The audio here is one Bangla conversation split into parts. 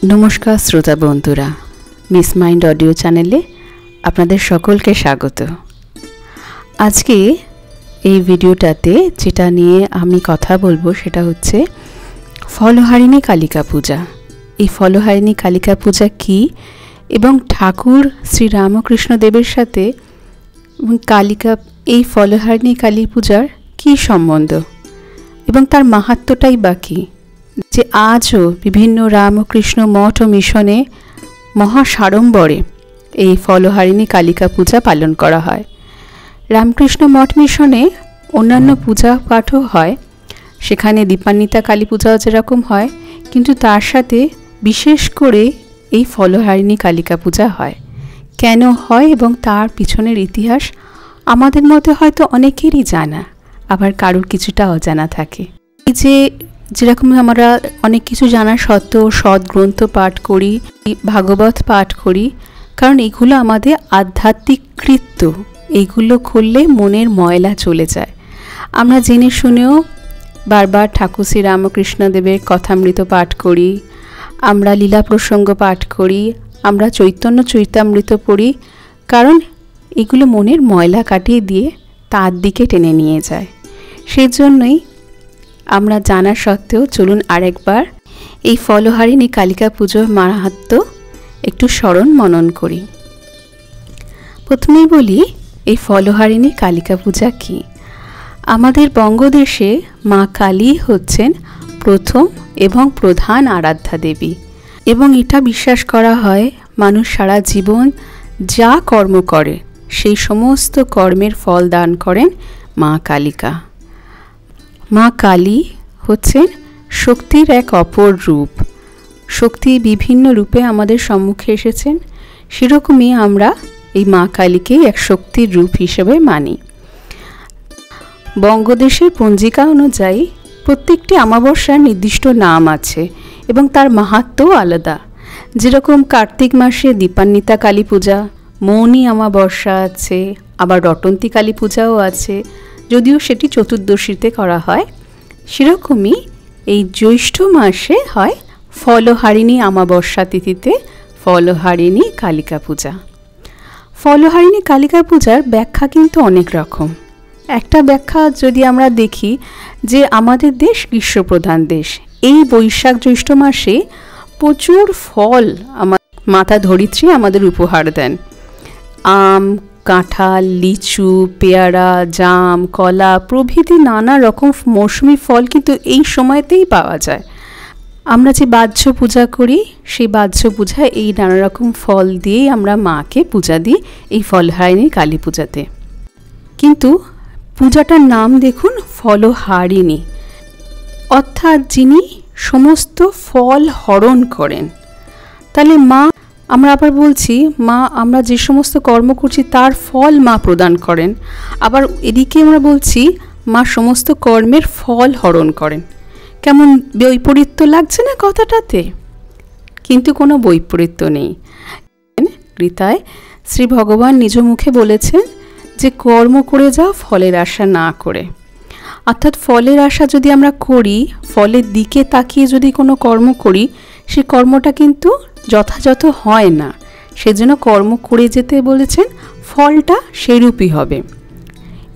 नमस्कार श्रोता बंधुरा मिस माइंड ऑडियो चैनेले आपनादेर सकलके स्वागत। आज के এই ভিডিওটাতে যেটা নিয়ে আমি কথা বলবো সেটা হচ্ছে ফলহারিণী কালিকা পূজা। এই ফলহারিণী কালিকা পূজা কি এবং ঠাকুর শ্রী রামকৃষ্ণ দেবের সাথে কালিকা এই ফলহারিণী কালী পূজার কি সম্বন্ধ এবং তার মাহাত্ম্যটাই বা কি, যে আজও বিভিন্ন রামকৃষ্ণ মঠ ও মিশনে মহাসাড়ম্বরে এই ফলহারিণী কালিকা পূজা পালন করা হয়। রামকৃষ্ণ মঠ মিশনে অন্যান্য পূজা পাঠও হয়, সেখানে দীপান্বিতা কালী পূজাও যেরকম হয়, কিন্তু তার সাথে বিশেষ করে এই ফলহারিণী কালিকা পূজা হয়। কেন হয় এবং তার পিছনের ইতিহাস আমাদের মধ্যে হয়তো অনেকেরই জানা, আবার কারোর কিছুটা অজানা থাকে। এই যে যেরকম আমরা অনেক কিছু জানা সত্ত্বেও সৎ গ্রন্থ পাঠ করি, ভাগবত পাঠ করি, কারণ এগুলো আমাদের আধ্যাত্মিক কৃত্য। এইগুলো করলে মনের ময়লা চলে যায়। আমরা জেনে শুনেও বারবার ঠাকুর শ্রী রামকৃষ্ণ দেবের কথামৃত পাঠ করি, আমরা লীলা প্রসঙ্গ পাঠ করি, আমরা চৈতন্য চরিতামৃত পড়ি, কারণ এগুলো মনের ময়লা কাটিয়ে দিয়ে তার দিকে টেনে নিয়ে যায়। সেই জন্যই আমরা জানা সত্ত্বেও চলুন আরেকবার এই ফলহারিণী কালিকা পুজোর মাহাত্ম্য একটু স্মরণ মনন করি। প্রথমেই বলি এই ফলহারিণী কালিকা পূজা কি। আমাদের বঙ্গদেশে মা কালী হচ্ছেন প্রথম এবং প্রধান আরাধ্যা দেবী, এবং এটা বিশ্বাস করা হয় মানুষ সারা জীবন যা কর্ম করে সেই সমস্ত কর্মের ফল দান করেন মা কালিকা। মা কালী হচ্ছেন শক্তির এক অপর রূপ। শক্তি বিভিন্ন রূপে আমাদের সম্মুখে এসেছেন, সেরকমই আমরা এই মা কালীকে এক শক্তির রূপ হিসেবে মানি। বঙ্গদেশের পঞ্জিকা অনুযায়ী প্রত্যেকটি অমাবস্যার নির্দিষ্ট নাম আছে এবং তার মাহাত্ম্যও আলাদা। যেরকম কার্তিক মাসে দীপান্বিতা কালী পূজা, মৌনী অমাবস্যা আছে, আবার রটন্তী কালী পূজাও আছে, যদিও সেটি চতুর্দশীতে করা হয়। সেরকমই এই জ্যৈষ্ঠ মাসে হয় ফলহারিণী অমাবস্যা তিথিতে ফলহারিণী কালিকা পূজা। ফলহারিণী কালিকা পূজার ব্যাখ্যা কিন্তু অনেক রকম। একটা ব্যাখ্যা যদি আমরা দেখি যে আমাদের দেশ গ্রীষ্মপ্রধান দেশ, এই বৈশাখ জ্যৈষ্ঠ মাসে প্রচুর ফল মাতা ধরিত্রী আমাদের উপহার দেন। আম, কাঁঠাল, লিচু, পেয়ারা, জাম, কলা প্রভৃতি নানা রকম মৌসুমি ফল কিন্তু এই সময়তেই পাওয়া যায়। আমরা যে বাহ্য পূজা করি সেই বাহ্য পূজায় এই নানা রকম ফল দিয়েই আমরা মাকে পূজা দিই এই ফলহারিণী কালী পূজাতে। কিন্তু পূজাটার নাম দেখুন ফলহারিণী, অর্থাৎ যিনি সমস্ত ফল হরণ করেন। তাহলে মা, আমরা আবার বলছি মা আমরা যে সমস্ত কর্ম করছি তার ফল মা প্রদান করেন, আবার এদিকে আমরা বলছি মা সমস্ত কর্মের ফল হরণ করেন। কেমন বৈপরীত্য লাগছে না কথাটাতে? কিন্তু কোনো বৈপরীত্য নেই। গীতায় শ্রী ভগবান নিজ মুখে বলেছেন যে কর্ম করে যাও ফলের আশা না করে। অর্থাৎ ফলের আশা যদি আমরা করি, ফলের দিকে তাকিয়ে যদি কোনো কর্ম করি, সেই কর্মটা কিন্তু যথাযথ হয় না। সেজন্য কর্ম করে যেতে বলেছেন, ফলটা সেরূপই হবে।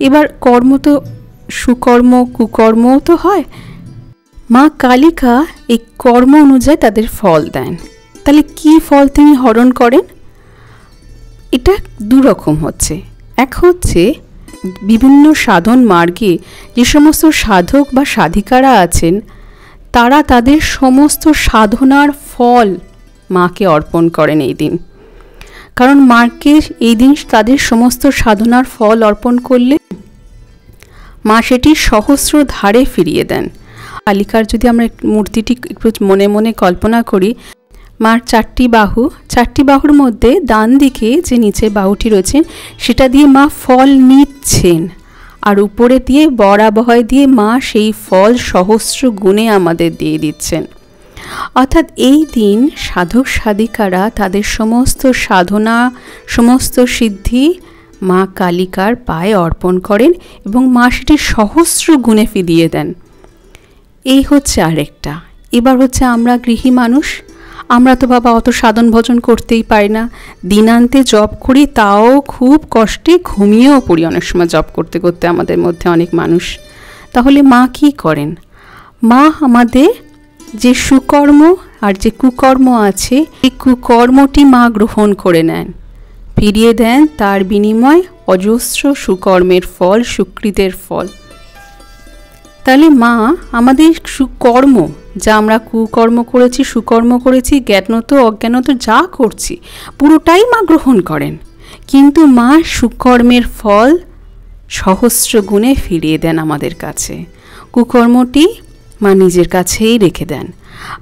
এবার কর্ম তো সুকর্ম কুকর্মও তো হয়। মা কালিকা এই কর্ম অনুযায়ী তাদের ফল দেন। তাহলে কি ফল তিনি হরণ করেন? এটা দুরকম হচ্ছে। এক হচ্ছে বিভিন্ন সাধন মার্গে যে সমস্ত সাধক বা সাধিকারা আছেন, তারা তাদের সমস্ত সাধনার ফল মাকে অর্পণ করেন এই দিন। কারণ মাকে এই দিন তাদের সমস্ত সাধনার ফল অর্পণ করলে মা সেটি সহস্র ধারে ফিরিয়ে দেন। কালিকার যদি আমরা মূর্তিটি একটু মনে মনে কল্পনা করি, মার চারটি বাহুর মধ্যে ডান দিকে যে নিচে বাহুটি রয়েছেন সেটা দিয়ে মা ফল নিচ্ছেন, আর উপরে দিয়ে বরাবয় দিয়ে মা সেই ফল সহস্র গুণে আমাদের দিয়ে দিচ্ছেন। অর্থাৎ এই দিন সাধক সাধিকারা তাদের সমস্ত সাধনা, সমস্ত সিদ্ধি মা কালিকার পায়ে অর্পণ করেন এবং মা সেটি সহস্র গুণে ফিরিয়ে দেন। এই হচ্ছে আরেকটা। এবার হচ্ছে আমরা গৃহী মানুষ, আমরা তো বাবা অত সাধন ভজন করতেই পারি না, দিনান্তে জপ করি, তাও খুব কষ্টে ঘুমিয়েও পড়ি অনেক সময় জপ করতে করতে আমাদের মধ্যে অনেক মানুষ। তাহলে মা কি করেন? মা আমাদের যে সুকর্ম আর যে কুকর্ম আছে, এই কুকর্মটি মা গ্রহণ করে নেন, ফিরিয়ে দেন তার বিনিময় অজস্র সুকর্মের ফল, সুকৃতের ফল। তাহলে মা আমাদের সুকর্ম, যা আমরা কুকর্ম করেছি, সুকর্ম করেছি, জ্ঞানত অজ্ঞানত যা করছি পুরোটাই মা গ্রহণ করেন, কিন্তু মা সুকর্মের ফল সহস্র গুণে ফিরিয়ে দেন আমাদের কাছে। কুকর্মটি মা নিজের কাছেই রেখে দেন।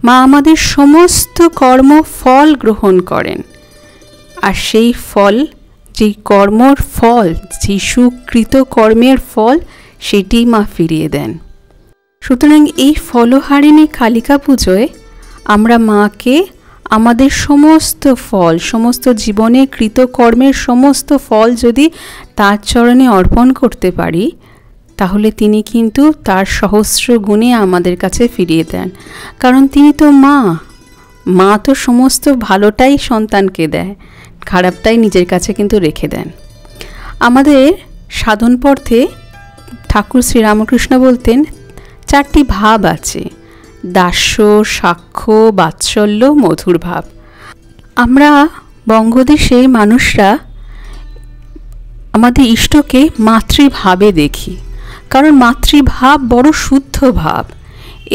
মা আমাদের সমস্ত কর্ম ফল গ্রহণ করেন, আর সেই ফল, যেই কর্মর ফল, যেই সুকৃত কর্মের ফল, সেটি মা ফিরিয়ে দেন। সুতরাং এই ফলহারিণী কালিকা পুজোয় আমরা মাকে আমাদের সমস্ত ফল, সমস্ত জীবনে কৃতকর্মের সমস্ত ফল যদি তার চরণে অর্পণ করতে পারি, তাহলে তিনি কিন্তু তার সহস্র গুণে আমাদের কাছে ফিরিয়ে দেন। কারণ তিনি তো মা, মা তো সমস্ত ভালোটাই সন্তানকে দেয়, খারাপটাই নিজের কাছে কিন্তু রেখে দেন। আমাদের সাধন পথে ঠাকুর শ্রীরামকৃষ্ণ বলতেন 4টি ভাব আছে: দাস্য, সাক্ষ্য, বাৎসল্য, মধুর ভাব। আমরা বঙ্গদেশে মানুষরা আমাদের ইষ্টকে মাতৃভাবে দেখি, কারণ মাতৃভাব বড় শুদ্ধ ভাব,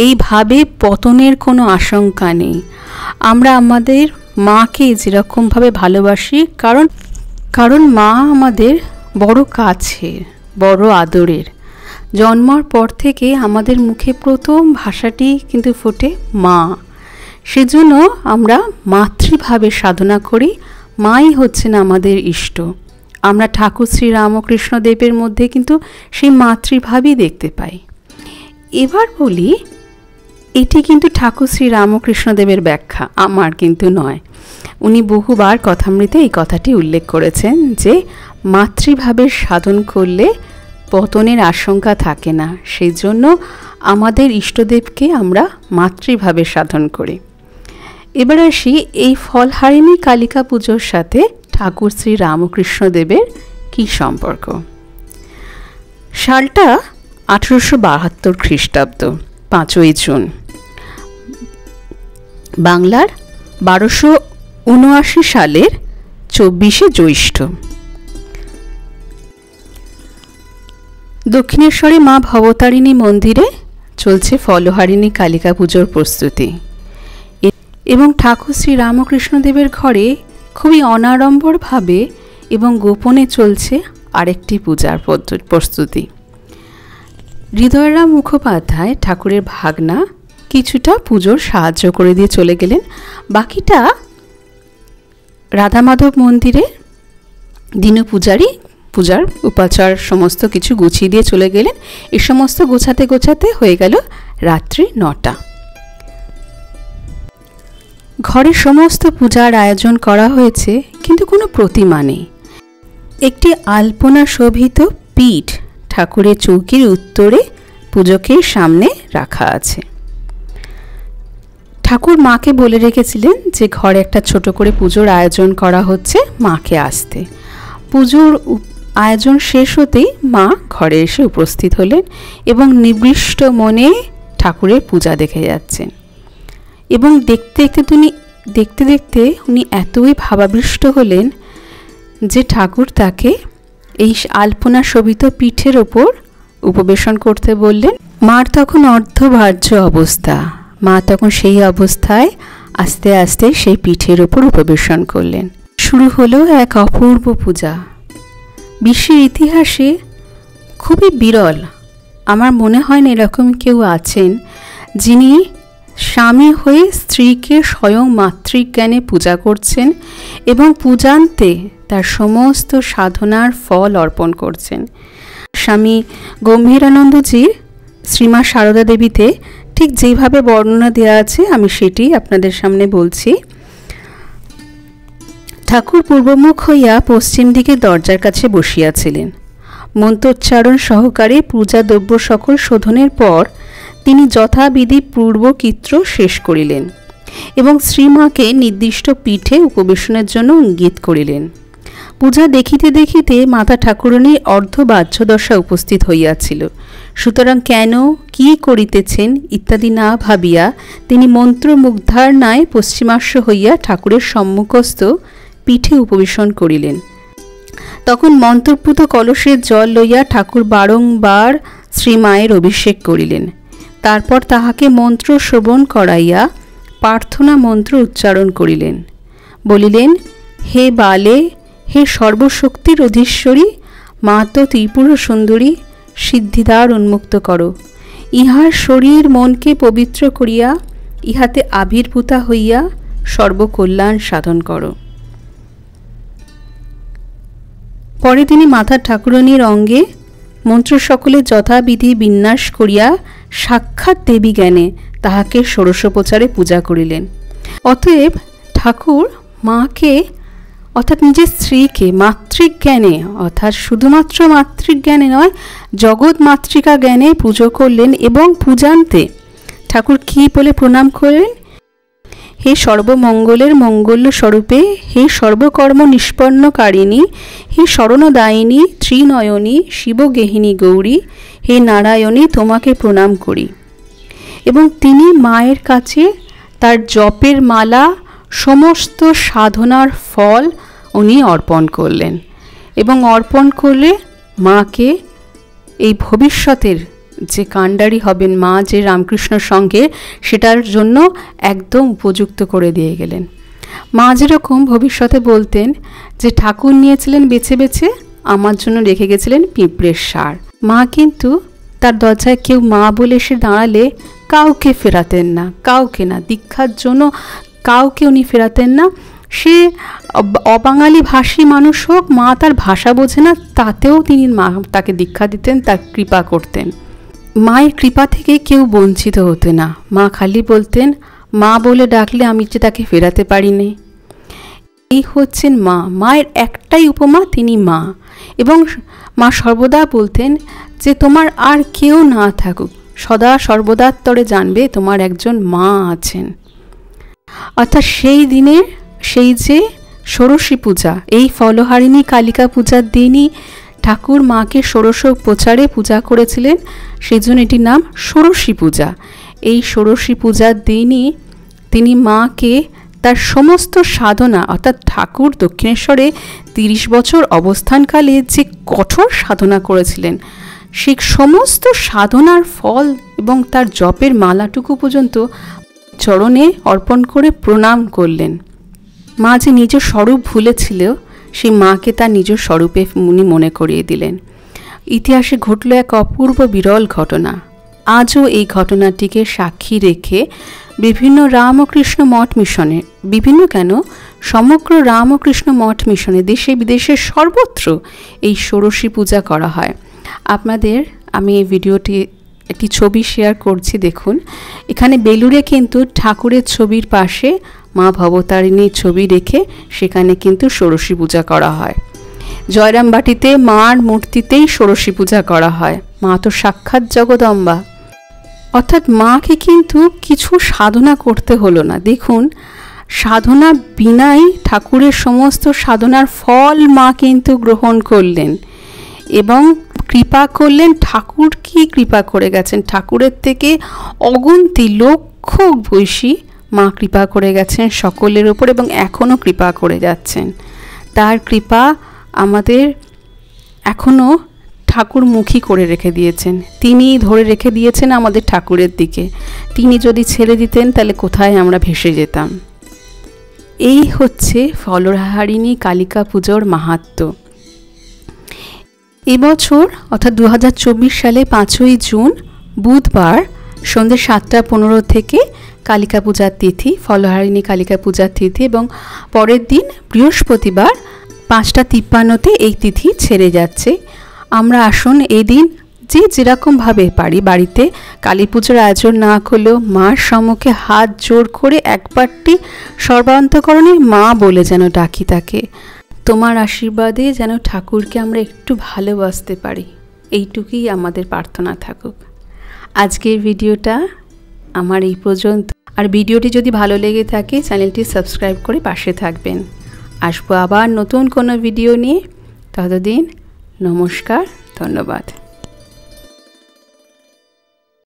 এই ভাবে পতনের কোনো আশঙ্কা নেই। আমরা আমাদের মাকে যেরকমভাবে ভালোবাসি, কারণ মা আমাদের বড় কাছের, বড় আদরের। জন্মার পর থেকে আমাদের মুখে প্রথম ভাষাটি কিন্তু ফোটে মা। সেজন্য আমরা মাতৃভাবে সাধনা করি, মাই হচ্ছেন আমাদের ইষ্ট। আমরা ঠাকুর শ্রী রামকৃষ্ণ দেবের মধ্যে কিন্তু সেই মাতৃভাবই দেখতে পাই। এবার বলি, এটি কিন্তু ঠাকুর শ্রী রামকৃষ্ণ দেবের ব্যাখ্যা, আমার কিন্তু নয়। উনি বহুবার কথামৃতে এই কথাটি উল্লেখ করেছেন যে মাতৃভাবের সাধন করলে পতনের আশঙ্কা থাকে না, সেই জন্য আমাদের ইষ্টদেবকে আমরা মাতৃভাবে সাধন করি। এবার আসি এই ফলহারিণী কালিকা পুজোর সাথে ঠাকুর শ্রী রামকৃষ্ণ দেবের কী সম্পর্ক। সালটা 1872 খ্রিস্টাব্দ, 5ই জুন, বাংলার 1279 সালের 24শে জ্যৈষ্ঠ। দক্ষিণেশ্বরে মা ভবতারিণী মন্দিরে চলছে ফলহারিণী কালিকা পুজোর প্রস্তুতি, এবং ঠাকুর শ্রী রামকৃষ্ণ দেবের ঘরে খুবই অনাড়ম্বরভাবে এবং গোপনে চলছে আরেকটি পূজার প্রস্তুতি। হৃদয়রাম মুখোপাধ্যায় ঠাকুরের ভাগনা কিছুটা পুজোর সাহায্য করে দিয়ে চলে গেলেন, বাকিটা রাধা মাধব মন্দিরে দীন পূজারী পূজার উপাচার সমস্ত কিছু গুছিয়ে দিয়ে চলে গেলেন। এ সমস্ত গোছাতে গোছাতে হয়ে গেল রাত্রি 9টা। ঘরে সমস্ত পূজার আয়োজন করা হয়েছে, কিন্তু কোনো প্রতিমা নেই। একটি আলপনা শোভিত পীঠ ঠাকুরের চৌকির উত্তরে পূজকের সামনে রাখা আছে। ঠাকুর মাকে বলে রেখেছিলেন যে ঘরে একটা ছোট করে পুজোর আয়োজন করা হচ্ছে, মাকে আসতে। পুজোর আয়োজন শেষ হতেই মা ঘরে এসে উপস্থিত হলেন এবং নিবৃষ্ট মনে ঠাকুরের পূজা দেখে যাচ্ছেন। এবং দেখতে দেখতে উনি এতই ভাবাবিষ্ট হলেন যে ঠাকুর তাকে এই আলপনা শোভিত পীঠের ওপর উপবেশন করতে বললেন। মার তখন অর্ধভার্য অবস্থা, মা তখন সেই অবস্থায় আস্তে আস্তে সেই পীঠের ওপর উপবেশন করলেন। শুরু হলো এক অপূর্ব পূজা। বিশ্বের ইতিহাসে খুবই বিরল, আমার মনে হয় না এরকম কেউ আছেন যিনি স্বামী হয়ে স্ত্রীকে স্বয়ং মাতৃজ্ঞানে পূজা করছেন এবং পূজান্তে তার সমস্ত সাধনার ফল অর্পণ করছেন। স্বামী গম্ভীরানন্দজির শ্রীমা সারদা দেবীতে ঠিক যেভাবে বর্ণনা দেওয়া আছে আমি সেটি আপনাদের সামনে বলছি। ঠাকুর পূর্বমুখ হইয়া পশ্চিম দিকে দরজার কাছে বসিয়াছিলেন। মন্ত্রোচ্চারণ সহকারে পূজা দ্রব্য সকল শোধনের পর তিনি যথাবিধি পূর্বকৃত্য শেষ করিলেন এবং শ্রীমাকে নির্দিষ্ট পীঠে উপবেশনের জন্য ইঙ্গিত করিলেন। পূজা দেখিতে দেখিতে মাতা ঠাকুরানী অর্ধবাহ্যদশা উপস্থিত হইয়াছিল। সুতরাং কেন কি করিতেছেন ইত্যাদি না ভাবিয়া তিনি মন্ত্রমুগ্ধার ন্যায় পশ্চিমাস্য হইয়া ঠাকুরের সম্মুখস্থ পীঠে উপবেশন করিলেন। তখন মন্ত্রপুত কলসের জল লইয়া ঠাকুর বারংবার শ্রীমায়ের অভিষেক করিলেন। তারপর তাহাকে মন্ত্র শ্রবণ করাইয়া প্রার্থনা মন্ত্র উচ্চারণ করিলেন। বলিলেন, হে বালে, হে সর্বশক্তির অধীশ্বরী, মা তো ত্রিপুর সুন্দরী, সিদ্ধিদ্বার উন্মুক্ত করো। ইহার শরীর মনকে পবিত্র করিয়া ইহাতে আবির্ভূতা হইয়া সর্বকল্যাণ সাধন করো। পরে তিনি মাতা ঠাকুরানীর অঙ্গে মন্ত্র সকলে যথাবিধি বিন্যাস করিয়া সাক্ষাৎ দেবী জ্ঞানে তাহাকে ষোড়শোপচারে পূজা করিলেন। অতএব ঠাকুর মাকে অর্থাৎ নিজের স্ত্রীকে মাতৃজ্ঞানে, অর্থাৎ শুধুমাত্র মাতৃজ্ঞানে নয়, জগৎ মাতৃকা জ্ঞানে পুজো করলেন এবং পূজান্তে ঠাকুর কী বলে প্রণাম করলেন? হে সর্বমঙ্গলের মঙ্গল্য স্বরূপে, হে সর্বকর্ম নিষ্পন্নকারিণী, হে শরণদায়িনী ত্রিনয়নী শিবগেহিনী গৌরী, হে নারায়ণী, তোমাকে প্রণাম করি। এবং তিনি মায়ের কাছে তার জপের মালা, সমস্ত সাধনার ফল উনি অর্পণ করলেন এবং অর্পণ করলে মাকে এই ভবিষ্যতের যে কাণ্ডারি হবেন মা, যে রামকৃষ্ণর সঙ্গে, সেটার জন্য একদম উপযুক্ত করে দিয়ে গেলেন। মা যেরকম ভবিষ্যতে বলতেন যে ঠাকুর নিয়েছিলেন বেছে বেছে, আমার জন্য রেখে গেছিলেন পিঁপড়ের সার। মা কিন্তু তার দরজায় কেউ মা বলে এসে দাঁড়ালে কাউকে ফেরাতেন না, কাউকে না, দীক্ষার জন্য কাউকে উনি ফেরাতেন না। সে অবাঙালি ভাষী মানুষ হোক, মা তার ভাষা বোঝে না, তাতেও তিনি মা তাকে দীক্ষা দিতেন, তার কৃপা করতেন। মায়ের কৃপা থেকে কেউ বঞ্চিত হতো না। মা খালি বলতেন, মা বলে ডাকলে আমি যে তাকে ফেরাতে পারিনি। এই হচ্ছেন মা। মায়ের একটাই উপমা, তিনি মা। এবং মা সর্বদা বলতেন যে তোমার আর কেউ না থাকুক, সদা সর্বদার তরে জানবে তোমার একজন মা আছেন। অর্থাৎ সেই দিনের সেই যে ষোড়শী পূজা, এই ফলহারিণী কালিকা পূজার দিনই ঠাকুর মাকে ষোড়শোপচারে পূজা করেছিলেন, সেই জন্য এটির নাম ষোড়শী পূজা। এই ষোড়শী পূজার দিনই তিনি মাকে তার সমস্ত সাধনা, অর্থাৎ ঠাকুর দক্ষিণেশ্বরে 30 বছর অবস্থানকালে যে কঠোর সাধনা করেছিলেন, সেই সমস্ত সাধনার ফল এবং তার জপের মালাটুকু পর্যন্ত চরণে অর্পণ করে প্রণাম করলেন। মা যে নিজ স্বরূপ ভুলেছিল, সেই মাকে তার নিজ স্বরূপে উনি মনে করিয়ে দিলেন। ইতিহাসে ঘটল এক অপূর্ব বিরল ঘটনা। আজও এই ঘটনাটিকে সাক্ষী রেখে বিভিন্ন রামকৃষ্ণ মঠ মিশনে, বিভিন্ন কেন সমগ্র রামকৃষ্ণ মঠ মিশনে দেশে বিদেশে সর্বত্র এই ষোড়শী পূজা করা হয়। আপনাদের আমি এই ভিডিওটি একটি ছবি শেয়ার করছি, দেখুন। এখানে বেলুড়ে কিন্তু ঠাকুরের ছবির পাশে মা ভবতারিণীর ছবি রেখে সেখানে কিন্তু ষোড়শী পূজা করা হয়। জয়রামবাটিতে মার মূর্তিতেই ষোড়শী পূজা করা হয়। মা তো সাক্ষাৎ জগদম্বা। অর্থাৎ মাকে কিন্তু কিছু সাধনা করতে হলো না। দেখুন, সাধনা বিনাই ঠাকুরের সমস্ত সাধনার ফল মা কিন্তু গ্রহণ করলেন এবং কৃপা করলেন। ঠাকুর কি কৃপা করে গেছেন, ঠাকুরের থেকে অগুন্তি লক্ষ বৈশী মা কৃপা করে গেছেন সকলের ওপর এবং এখনও কৃপা করে যাচ্ছেন। তার কৃপা আমাদের এখনও ঠাকুরমুখী করে রেখে দিয়েছেন। তিনি ধরে রেখে দিয়েছেন আমাদের ঠাকুরের দিকে। তিনি যদি ছেড়ে দিতেন তাহলে কোথায় আমরা ভেসে যেতাম। এই হচ্ছে ফলহারিণী কালিকা পুজোর মাহাত্ম্য। এবছর অর্থাৎ 2024 সালে 5ই জুন বুধবার সন্ধ্যে 7:15 থেকে কালিকা পূজার তিথি, ফলহারিণী কালিকা পূজার তিথি, এবং পরের দিন বৃহস্পতিবার 5:53 এই তিথি ছেড়ে যাচ্ছে। আমরা আসুন এই দিন যে যেরকমভাবে পারি বাড়িতে কালী পুজোর আয়োজন না করলেও মার সম্মুখে হাত জোর করে একবারটি সর্বান্তকরণে মা বলে যেন ডাকি তাকে। তোমার আশীর্বাদে যেন ঠাকুরকে আমরা একটু ভালোবাসতে পারি, এইটুকুই আমাদের প্রার্থনা থাকুক। আজকের ভিডিওটা আমার এই পর্যন্ত। আর ভিডিওটি যদি ভালো লেগে থাকে চ্যানেলটি সাবস্ক্রাইব করে পাশে থাকবেন। আসবো আবার নতুন কোনো ভিডিও নিয়ে। ততদিন নমস্কার, ধন্যবাদ।